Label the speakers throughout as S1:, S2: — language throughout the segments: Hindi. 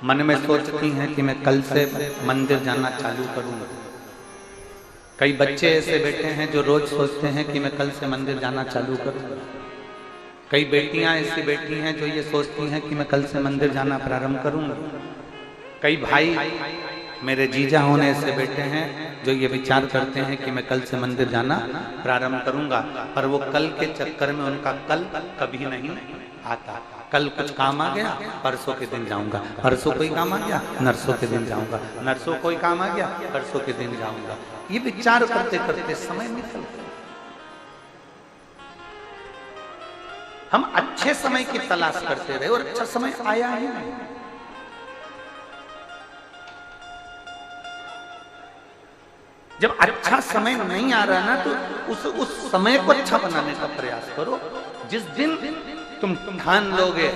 S1: मन में सोचती हैं कि मैं कल से मंदिर जाना चालू करूंगा। कई बच्चे ऐसे बैठे हैं जो रोज सोचते हैं कि मैं कल से मंदिर जाना चालू करूंगा। कई बेटियां ऐसी बैठी हैं जो ये सोचती हैं कि मैं कल से मंदिर जाना प्रारंभ करूंगा। कई भाई मेरे जीजा होने ऐसे बैठे हैं जो ये विचार करते हैं कि मैं कल से मंदिर जाना प्रारंभ करूंगा, पर वो कल के चक्कर में उनका कल कभी नहीं आता। कल कुछ काम आ गया, परसों के दिन जाऊंगा, परसों कोई काम आ गया, नरसों के दिन जाऊंगा, नरसों कोई काम आ गया, परसों के दिन जाऊंगा। ये विचार करते करते समय निकल गया। हम अच्छे समय की तलाश करते रहे और अच्छा समय आया ही नहीं। जब अच्छा समय नहीं आ रहा ना तो उस समय को अच्छा बनाने का प्रयास करो। जिस दिन तुम ठान लोगे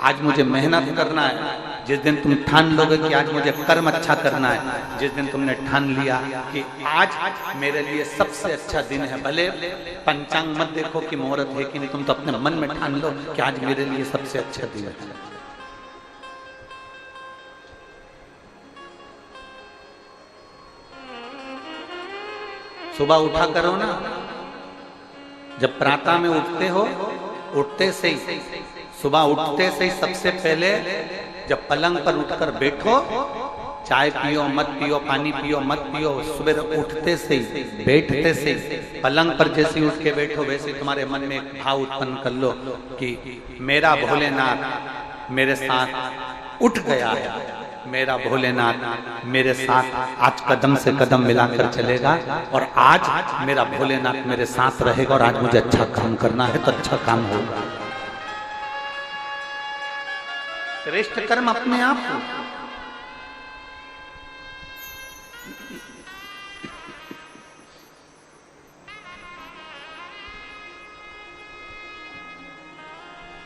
S1: आज मुझे मेहनत करना है, जिस दिन तुम ठान लोगे कि आज मुझे कर्म अच्छा करना है, जिस दिन तुमने ठान लिया कि आज मेरे लिए सबसे अच्छा दिन है, भले पंचांग मत देखो कि मुहूर्त है कि नहीं, तुम तो अपने मन में ठान लो कि आज मेरे लिए सबसे अच्छा दिन है। सुबह उठा करो ना, जब प्रातः में उठते हो, उठते से ही सुबह उठते से ही सबसे पहले जब पलंग पर उठकर बैठो, चाय पियो मत पियो, पानी पियो मत पियो, सुबह उठते से ही बैठते से ही पलंग पर जैसे उठ के बैठो वैसे तुम्हारे मन में एक भाव उत्पन्न कर लो कि मेरा भोलेनाथ मेरे साथ उठ गया है, मेरा भोलेनाथ मेरे साथ आज कदम से कदम मिलाकर चलेगा और आज मेरा भोलेनाथ मेरे साथ रहेगा और आज मुझे अच्छा काम करना है तो अच्छा काम होगा। श्रेष्ठ कर्म अपने आप हो।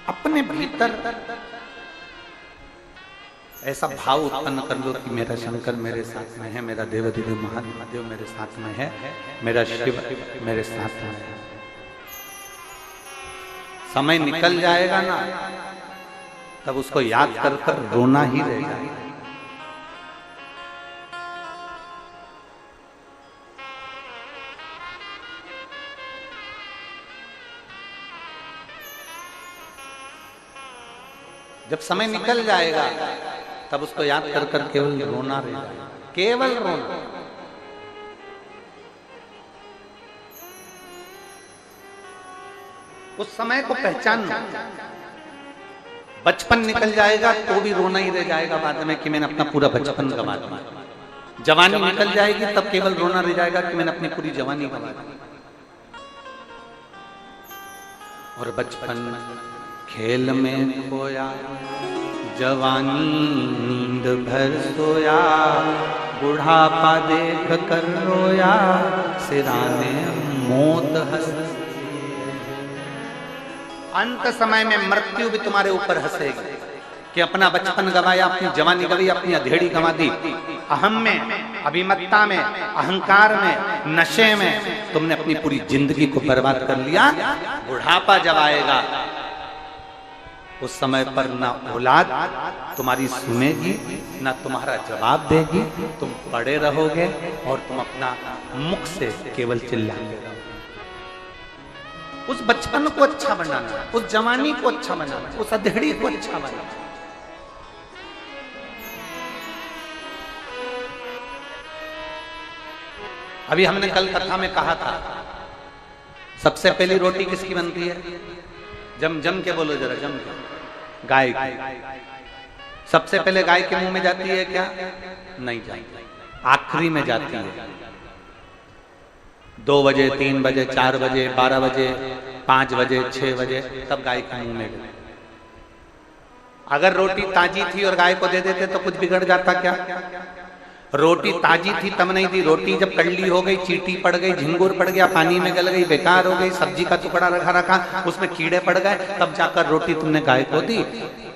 S1: अपने भीतर ऐसा भाव उत्पन्न कर लो कि मेरा शंकर मेरे साथ में है, मेरा देवाधिदेव महादेव मेरे साथ में है, मेरा शिव मेरे साथ में है। समय निकल जाएगा ना तब उसको याद कर कर रोना ही रहेगा। जब समय निकल जाएगा तब उसको याद कर कर केवल रोना रहेगा, केवल रोना। उस समय को पहचानना। बचपन निकल जाएगा तो भी रोना ही रह जाएगा बाद में कि मैंने अपना पूरा बचपन गंवा दिया। जवानी निकल जाएगी तब केवल रोना रह जाएगा कि मैंने अपनी पूरी जवानी गंवा दी। और बचपन खेल में खोया, जवानी नींद भर सोया, बुढ़ापा देख कर रोया, सिराने मौत हंस। अंत समय में मृत्यु भी तुम्हारे ऊपर हंसेगी कि अपना बचपन गवाया, अपनी जवानी गवाई, अपनी अधेड़ी गंवा दी। अहम में, अभिमत्ता में, अहंकार में, नशे में तुमने अपनी पूरी जिंदगी को बर्बाद कर लिया। बुढ़ापा जब आएगा उस समय पर ना औलाद तुम्हारी सुनेगी ना तुम्हारा जवाब देगी, तुम पड़े रहोगे और तुम अपना मुख से केवल चिल्लाते रहोगे। उस बचपन को अच्छा बनाना, उस जवानी को अच्छा बनाना, उस अधेड़ी को अच्छा बनाना। अभी हमने कल कथा में कहा था सबसे पहली रोटी किसकी बनती है? जम जम के बोलो जरा, जम के। गाय की। सबसे पहले गाय के मुंह में जाती है क्या? नहीं जाती, आखिरी में जाती है। 2 बजे, 3 बजे, 4 बजे, 12 बजे, 5 बजे, 6 बजे तब गाय के मुंह में गई। अगर रोटी ताजी थी और गाय को दे देते तो कुछ बिगड़ जाता क्या? रोटी ताजी थी तब नहीं दी, रोटी जब कड़ली हो गई, चींटी पड़ गई, झिंगुर पड़ गया, पानी में गल गई, बेकार हो गई, सब्जी का टुकड़ा रखा रखा उसमें कीड़े पड़ गए, तब जाकर रोटी तुमने गाय को दी।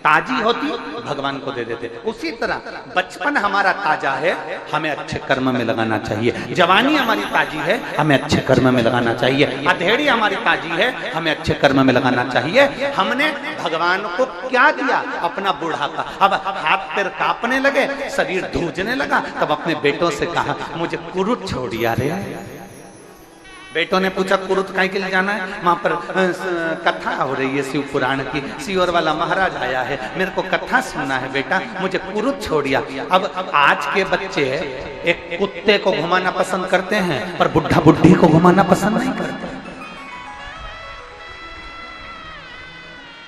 S1: ताजी होती भगवान को दे देते। उसी तरह बचपन हमारा ताजा है, हमें अच्छे कर्म में लगाना चाहिए। जवानी हमारी ताजी है, हमें अच्छे कर्म में लगाना चाहिए। अधेड़ी हमारी ताजी है, हमें अच्छे कर्म में लगाना चाहिए। हमने भगवान को क्या दिया? अपना बुढ़ापा। अब हाथ पैर कांपने लगे, शरीर धूजने लगा, तब अपने बेटों से कहा मुझे कुरुत छोड़िया रे। बेटों ने पूछा कुरुत काहे के लिए जाना है? वहां पर कथा हो रही है शिव पुराण की, सीहोर वाला महाराज आया है, मेरे को कथा सुनना है बेटा, मुझे कुरुत छोड़िया। अब आज के बच्चे एक कुत्ते को घुमाना पसंद करते हैं, पर बुढ़ा बुढ़ी को घुमाना पसंद नहीं करते।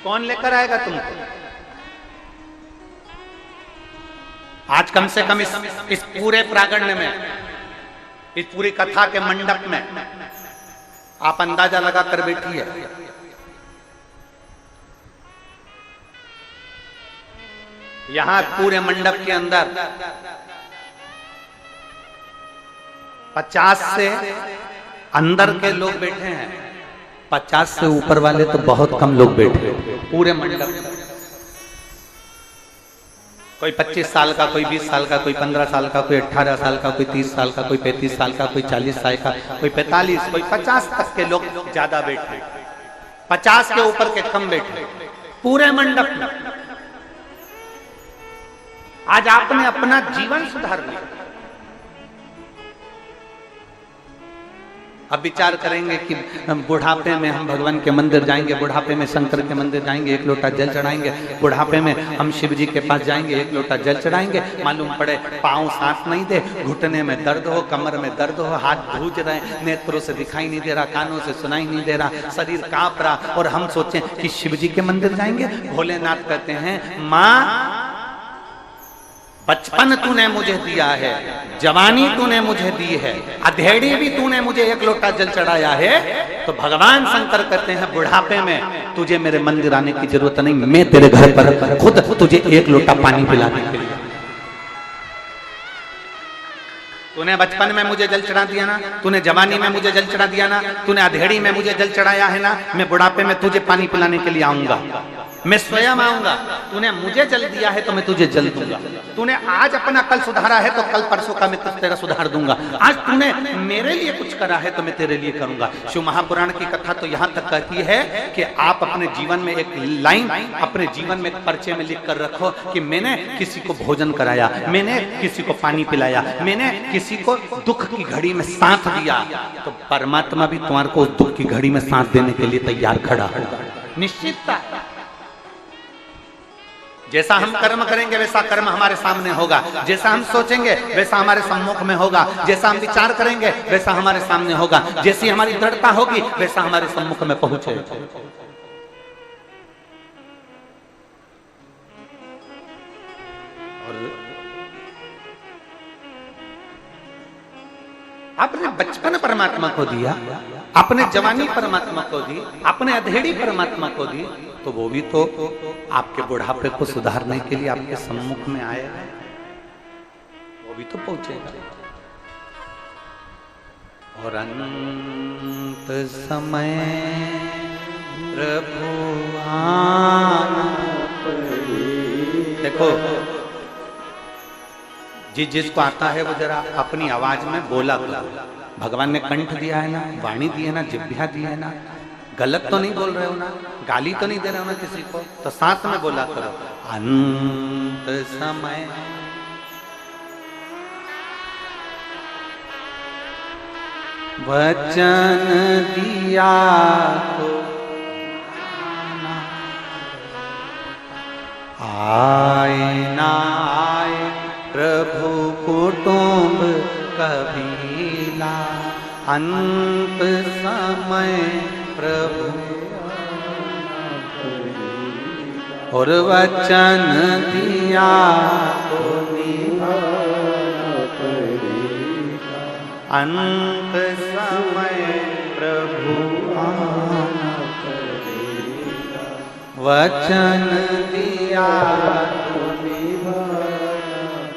S1: कौन लेकर आएगा तुमको? आज कम से कम इस पूरे प्रांगण में, इस पूरी कथा के मंडप में आप अंदाजा लगा कर बैठिए, यहां पूरे मंडप के अंदर 50 से अंदर के लोग बैठे हैं, 50 से ऊपर वाले तो बहुत कम लोग बैठे पूरे मंडप में। कोई 25 साल का, कोई 20 साल का, कोई 15 साल का, कोई 18 साल का, कोई 30 साल का, कोई 35 साल का, कोई 40 साल का, कोई 45, कोई 50 तक के लोग ज्यादा बैठे, 50 के ऊपर के कम बैठे पूरे मंडप में। आज आपने अपना जीवन सुधार लिया। अब विचार करेंगे कि बुढ़ापे में हम भगवान के मंदिर जाएंगे, बुढ़ापे में शंकर के मंदिर जाएंगे, एक लोटा जल चढ़ाएंगे, बुढ़ापे में हम शिव जी के पास जाएंगे, एक लोटा जल चढ़ाएंगे, मालूम पड़े पांव सांस नहीं दे, घुटने में दर्द हो, कमर में दर्द हो, हाथ धूज रहे, नेत्रों से दिखाई नहीं दे रहा, कानों से सुनाई नहीं दे रहा, शरीर कांप रहा, और हम सोचें कि शिव जी के मंदिर जाएंगे। भोलेनाथ कहते हैं माँ बचपन तूने मुझे दिया है, जवानी तूने मुझे दी है, अधेड़ी भी तूने मुझे एक लोटा जल चढ़ाया है, तो भगवान शंकर कहते हैं बुढ़ापे में तुझे मेरे मंदिर आने की जरूरत नहीं, मैं तेरे घर पर खुद तुझे एक लोटा पानी पिलाने के लिए। तूने बचपन में मुझे जल चढ़ा दिया ना, तूने जवानी में मुझे जल चढ़ा दिया ना, तूने अधेड़ी में मुझे जल चढ़ाया है ना, मैं बुढ़ापे में तुझे पानी पिलाने के लिए आऊंगा, मैं स्वयं आऊंगा। तूने मुझे जल दिया है तो मैं तुझे जल दूंगा। तूने आज अपना कल सुधारा है तो कल परसों का मैं तेरा सुधार दूंगा। आज तूने मेरे लिए कुछ करा है तो मैं तेरे लिए करूंगा। शिव महापुराण की कथा तो यहां तक कहती है कि आप अपने जीवन में एक लाइन, अपने जीवन में एक पर्चे में लिख कर रखो कि मैंने किसी को भोजन कराया, मैंने किसी को पानी पिलाया, मैंने किसी को दुख की घड़ी में साथ दिया, तो परमात्मा भी तुम्हारे को उस दुख की घड़ी में साथ देने के लिए तैयार खड़ा होगा, निश्चितता। जैसा हम कर्म करेंगे वैसा कर्म हमारे सामने होगा, जैसा हम सोचेंगे वैसा हमारे सम्मुख में होगा, जैसा हम विचार करेंगे वैसा हमारे सामने होगा, जैसी हमारी दृढ़ता होगी वैसा हमारे सम्मुख में पहुंचेगा। और आपने बचपन परमात्मा को दिया, अपने जवानी परमात्मा को दी, अपने अधेड़ी परमात्मा को दी, तो वो भी तो आपके बुढ़ापे को सुधारने के लिए आपके सम्मुख में आए, वो भी तो पहुंचेगा। और अंत समय प्रभु आना पड़े। देखो जिसको आता है वो जरा अपनी आवाज में बोला करो। भगवान ने कंठ दिया है ना, वाणी दी है ना, जिह्वा दी है ना, गलत तो नहीं बोल रहे हो ना, गाली तो नहीं दे रहे हो ना किसी को, तो साथ में बोला करो अंत समय वचन दिया तो आए ना आए प्रभु कुटुंब कबीला, अंत समय प्रभु और वचन दिया तो निभाना पड़ेगा, अंत समय प्रभु आना पड़ेगा, वचन दिया तो निभाना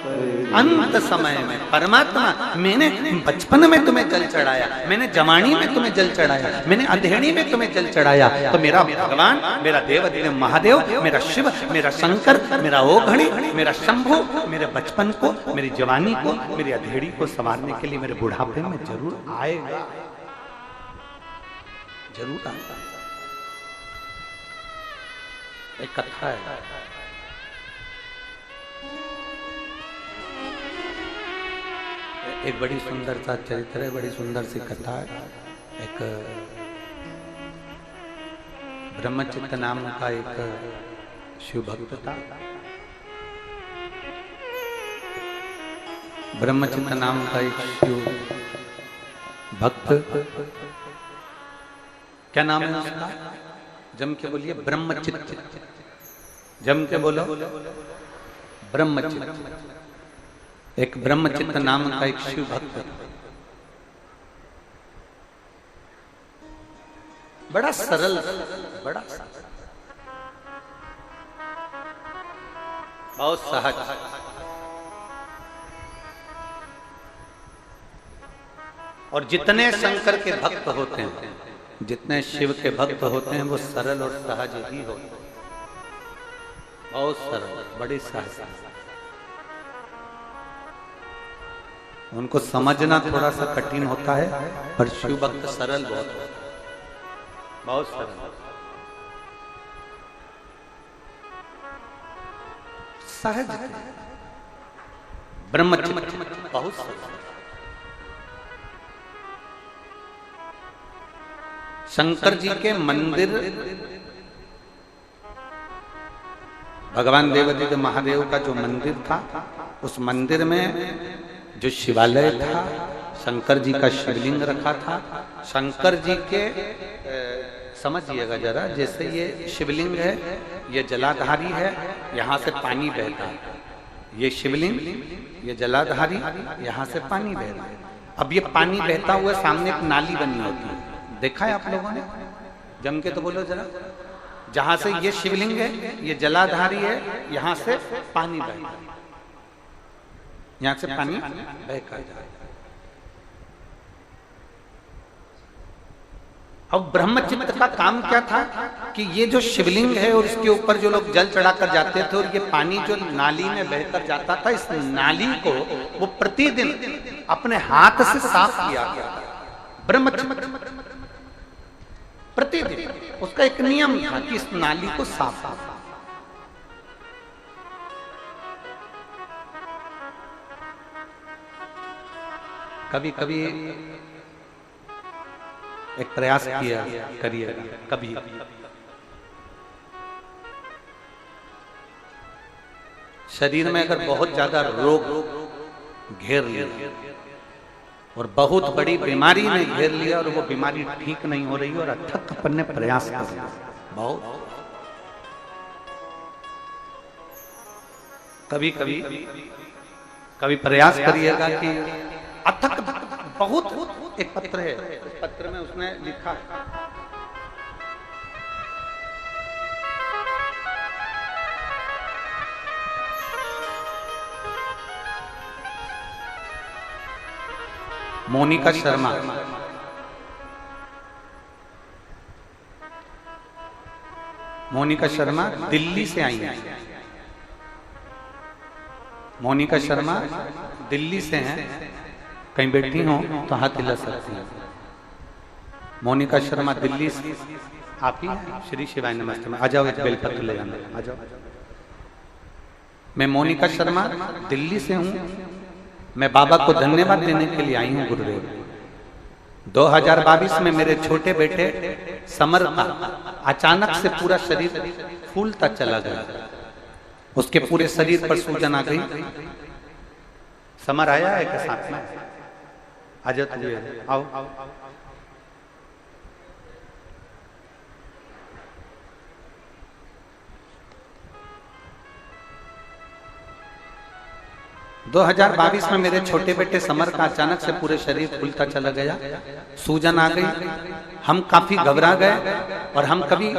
S1: पड़ेगा। अंत समय में परमात्मा मैंने बचपन में तुम्हें जल चढ़ाया, मैंने जवानी में तुम्हें जल चढ़ाया, मैंने अधेड़ी में तुम्हें जल चढ़ाया, तो मेरा भगवान, मेरा देव महादेव, मेरा शिव, मेरा शंकर, मेरा ओघड़ी, मेरा शंभु मेरे बचपन को, मेरी जवानी को, मेरी अधेड़ी को संवारने के लिए मेरे बुढ़ापे में जरूर आएगा, जरूर आएगा। एक कथा है, एक बड़ी सुंदर सा चरित्र है, बड़ी सुंदर सी कथा है। एक ब्रह्मचित्त नाम का एक शिव भक्त था। ब्रह्मचित्त नाम का एक शिव भक्त, क्या नाम है उसका? जम के बोलिए, ब्रह्मचित्त। जम के बोलो, ब्रह्मचित्त। एक ब्रह्मचित्त नाम का एक शिव भक्त, बड़ा सरल, बड़ा बहुत सहज, और जितने शंकर के भक्त होते हैं, जितने शिव के भक्त होते हैं, वो सरल और सहज ही होते हैं, बहुत सरल, बड़ी सहज। उनको समझना थोड़ा सा कठिन होता है, पर शिव भक्त सरल बहुत होता है, बहुत सरल, सहज, ब्रह्मचित्त, बहुत सरल। शंकर जी के मंदिर, भगवान देव महादेव का जो मंदिर था, उस मंदिर में जो शिवालय था, शंकर जी का शिवलिंग रखा था। शंकर जी के समझिएगा जरा, जैसे ये शिवलिंग है, ये जलाधारी है, यहाँ से पानी बहता है, ये शिवलिंग, ये जलाधारी, यहाँ से पानी बहता है। अब ये पानी बहता हुआ सामने एक नाली बनी होती है, देखा है आप लोगों ने? जम के तो बोलो जरा। जहां से ये शिवलिंग है, ये जलाधारी है, यहां से पानी बहता है, यहां से पानी बहकर जाए। अब ब्रह्मचित्त का काम क्या था कि ये जो शिवलिंग है और इसके ऊपर जो लोग जल चढ़ाकर जाते थे, और ये पानी जो नाली में बहकर जाता था, इस नाली को वो प्रतिदिन अपने हाथ से साफ किया गया। ब्रह्मचित्त प्रतिदिन, उसका एक नियम था कि इस नाली को साफ करना। कभी कभी एक प्रयास किया करिए, कभी शरीर में अगर बहुत ज्यादा रोग घेर लिया और बहुत बड़ी बीमारी ने घेर लिया और वो बीमारी ठीक नहीं हो रही और अथक अपन ने प्रयास किया, बहुत कभी कभी कभी प्रयास करिएगा कि अथक बहुत। एक पत्र है, उस पत्र में उसने लिखा है, मोनिका शर्मा, मोनिका शर्मा दिल्ली से आई है। मोनिका शर्मा दिल्ली से हैं, कहीं बैठी हो तो हाथ हिला सकती हैं। मोनिका शर्मा दिल्ली से, आप ही श्री शिवाय नमस्ते में आ जाओ, एक बेलपत्र ले आना, आ जाओ। मैं मोनिका शर्मा दिल्ली से हूँ, मैं बाबा को धन्यवाद देने के लिए आई हूँ गुरुदेव। 2022 में मेरे छोटे बेटे समर का अचानक से पूरा शरीर फूलता चला गया, उसके पूरे शरीर पर सूजन आ गई। समर आया है क्या साथ में? आ जाओ, आओ। 2022 में मेरे छोटे बेटे समर का अचानक से पूरे शरीर फूलता चला गया, सूजन आ गई। हम काफी घबरा गए और हम कभी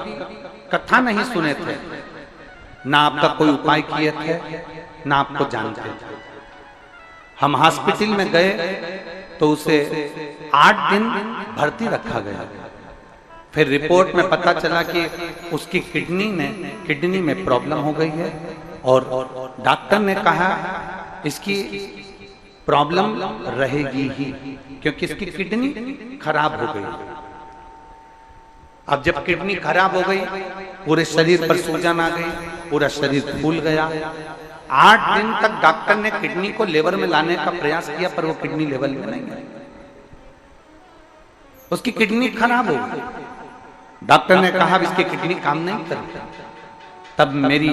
S1: कथा नहीं सुने थे, ना आपका कोई उपाय किए थे, ना आपको जानते थे। हम हॉस्पिटल में गए तो उसे 8 दिन भर्ती रखा गया। फिर रिपोर्ट में पता चला कि उसकी किडनी में प्रॉब्लम हो गई है और डॉक्टर ने कहा इसकी प्रॉब्लम रहेगी ही, क्योंकि इसकी किडनी खराब हो गई। अब जब किडनी खराब हो गई, पूरे शरीर पर सूजन आ गई, पूरा शरीर फूल गया। 8 दिन तक डॉक्टर ने किडनी को लेवल में लाने का प्रयास किया, पर वो किडनी लेवल में नहीं आई। उसकी किडनी खराब हो गई। डॉक्टर ने कहा इसकी किडनी काम नहीं करती। तब मेरी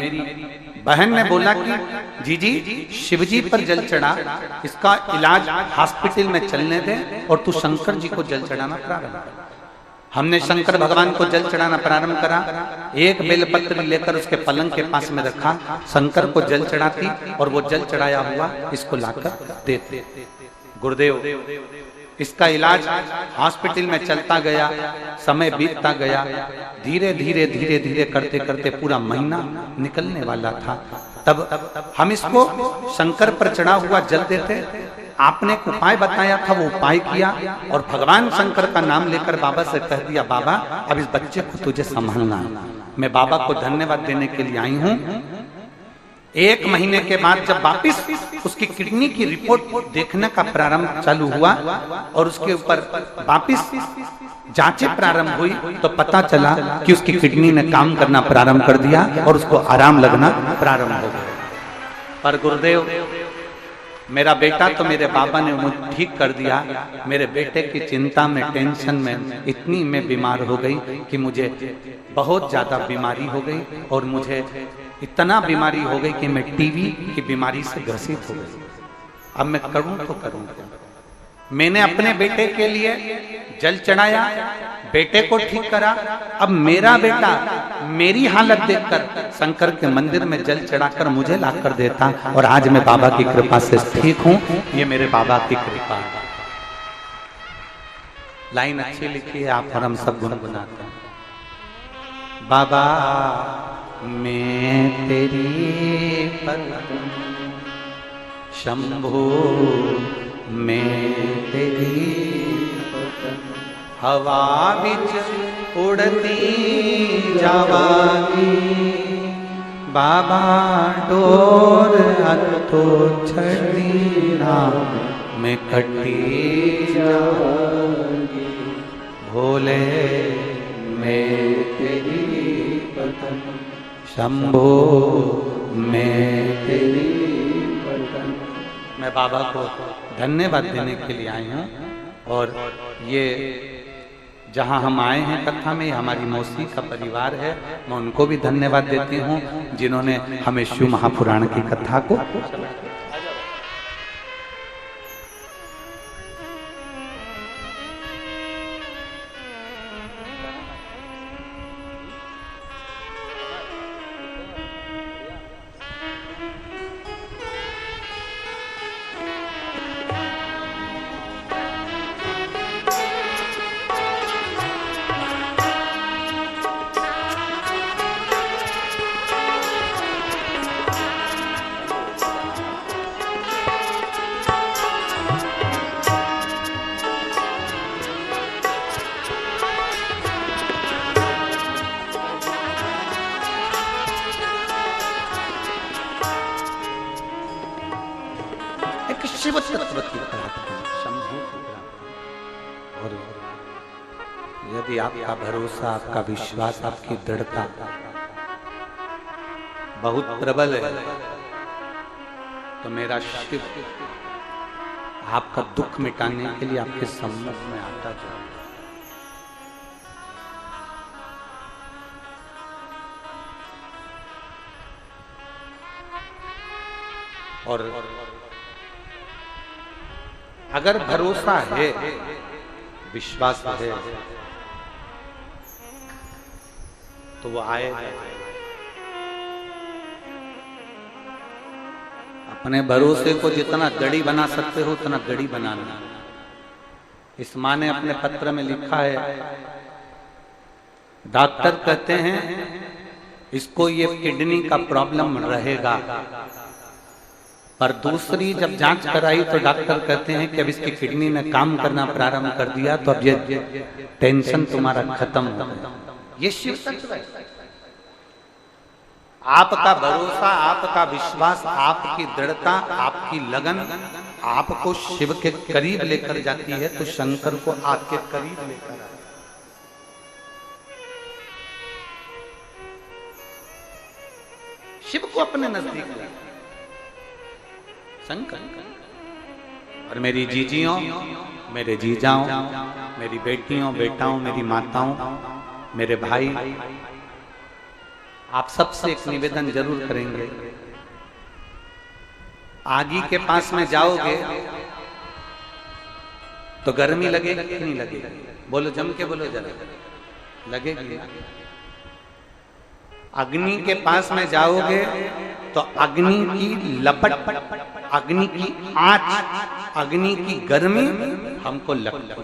S1: बहन ने बोला कि जीजी शिवजी पर जल चढ़ा, इसका इलाज हॉस्पिटल में चलने दे और तू शंकर जी को जल चढ़ाना प्रारंभ कर। हमने शंकर भगवान को जल चढ़ाना प्रारंभ करा। एक बेलपत्र लेकर उसके पलंग के पास में रखा, शंकर को जल चढ़ाती और वो जल चढ़ाया हुआ इसको लाकर देते। गुरुदेव, इसका इलाज हॉस्पिटल में चलता गया, समय बीतता गया। धीरे धीरे धीरे धीरे करते करते पूरा महीना निकलने वाला था। तब हम इसको शंकर पर चढ़ा हुआ जल देते। आपने एक उपाय बताया था, वो उपाय किया और भगवान शंकर का नाम लेकर बाबा से कह दिया, बाबा अब इस बच्चे को तुझे संभालना है। मैं बाबा को धन्यवाद देने के लिए आई हूँ। 1 महीने के बाद जब वापिस उसकी किडनी की रिपोर्ट देखने का प्रारंभ चालू हुआ और उसके ऊपर वापिस जांचें प्रारंभ हुई, तो पता चला कि उसकी किडनी ने काम करना प्रारंभ कर दिया और उसको आराम लगना प्रारंभ हो गया। पर गुरुदेव, मेरा बेटा तो मेरे बाबा ने मुझे ठीक कर दिया। मेरे बेटे की चिंता में, टेंशन में इतनी मैं बीमार हो गई कि मुझे बहुत ज्यादा बीमारी हो गई और मुझे इतना बीमारी हो गई कि मैं टीबी की बीमारी से ग्रसित हो गई। अब मैं करूं तो करूं क्या? मैंने अपने बेटे के लिए जल चढ़ाया, बेटे को ठीक करा। अब मेरा बेटा मेरी हालत देखकर शंकर के मंदिर में जल चढ़ाकर मुझे लाकर देता और आज मैं बाबा की कृपा से ठीक हूं। ये मेरे बाबा की कृपा है। लाइन अच्छी लिखी है आप और हम सब गुनगुनाते हैं। बाबा मैं तेरी पत्नी, शंभो मैं तेरी पत्नी, हवा बिच उड़ती जावागी। बाबा डोर हथो छड़ी ना मैं कटी जावागी। भोले मैं तेरी पत्नी, शंभो मैं तेरी पत्नी। मैं बाबा को धन्यवाद देने के लिए आई हूँ। और ये जहाँ हम आए हैं कथा में, हमारी मौसी का परिवार है। मैं उनको भी धन्यवाद देती हूँ जिन्होंने हमें शिव महापुराण की कथा को शिव तत्व की प्राप्ति, शंभु की प्राप्ति। और यदि आपका भरोसा, आपका विश्वास, आपकी दृढ़ता बहुत प्रबल है तो मेरा शिव आपका दुख मिटाने के लिए आपके सम्मुख में आता जाए। और अगर भरोसा है, विश्वास है, तो वो आएगा। अपने भरोसे को जितना गड़ी बना सकते हो उतना गड़ी बनाना। इस माँ ने अपने पत्र में लिखा है, डॉक्टर कहते हैं इसको ये किडनी का प्रॉब्लम रहेगा, पर दूसरी जब जांच कराई तो डॉक्टर कहते हैं कि अब इसकी किडनी ने काम करना प्रारंभ कर दिया, तो अब ये टेंशन तुम्हारा खत्म हो गया। ये शिव तत्व है। आपका भरोसा, आपका विश्वास, आपकी दृढ़ता, आपकी लगन आपको शिव के करीब लेकर जाती है, तो शंकर को आपके करीब लेकर आती है। शिव को अपने नजदीक लाए शंकर। और मेरी जीजियों, मेरे जीजाओं, मेरी बेटियों, बेटाओं, मेरी माताओं, मेरे भाई, आप सबसे एक निवेदन जरूर करेंगे। आगी के पास में जाओगे तो गर्मी लगेगी कि नहीं लगेगी? बोलो, जम के बोलो जरा, लगेगी। अग्नि के पास में जाओगे तो अग्नि की लपट, अग्नि की आंच, अग्नि की गर्मी हमको लगती है,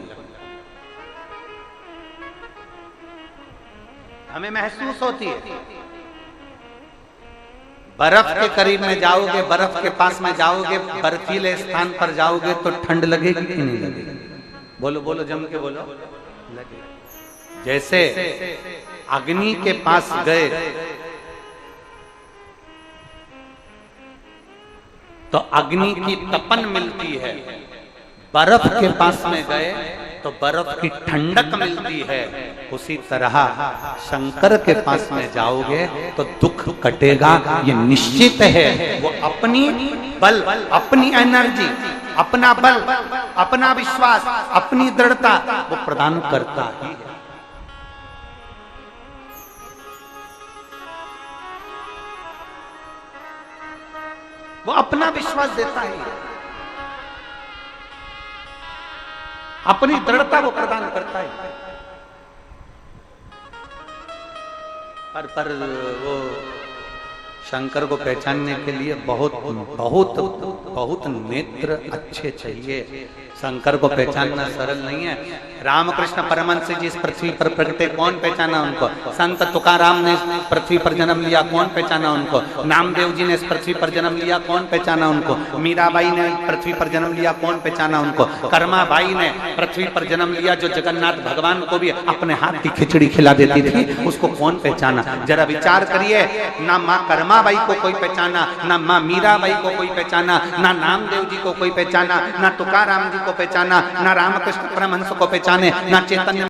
S1: हमें महसूस होती है। बर्फ के करीब में जाओगे, बर्फ के पास में जाओगे, बर्फीले स्थान पर जाओगे तो ठंड लगेगी कि नहीं लगेगी? बोलो बोलो, जम के बोलो, लगेगी। जैसे अग्नि के पास गए तो अग्नि की तपन मिलती है, बर्फ के पास में गए तो बर्फ की ठंडक मिलती है। उसी तरह शंकर के पास में जाओगे तो दुख कटेगा, ये निश्चित है। वो अपनी बल, अपनी एनर्जी, अपना बल, अपना विश्वास, अपनी दृढ़ता वो प्रदान करता ही है। वो अपना विश्वास देता है, अपनी दृढ़ता वो प्रदान करता है। पर वो शंकर को पहचानने के लिए बहुत बहुत बहुत नेत्र अच्छे चाहिए। शंकर को पहचानना सरल नहीं है। रामकृष्ण परमहंस जी इस पृथ्वी पर प्रकटे, कौन पहचाना उनको? संत तुकाराम ने इस पृथ्वी पर जन्म लिया, कौन पहचाना उनको? नामदेव जी ने इस पृथ्वी पर जन्म लिया, कौन पहचाना उनको? मीराबाई ने पृथ्वी पर जन्म लिया, कौन पहचाना उनको? कर्माबाई ने पृथ्वी पर जन्म लिया, जो जगन्नाथ भगवान को भी अपने हाथ की खिचड़ी खिला देती थी, उसको कौन पहचाना? जरा विचार करिए। ना माँ कर्माबाई को कोई पहचाना, ना माँ मीराबाई को कोई पहचाना, ना नामदेव जी को कोई पहचाना, ना तुकाराम जी को पहचाना, ना रामकृष्ण परमहंस को पहचाने, ना चैतन्य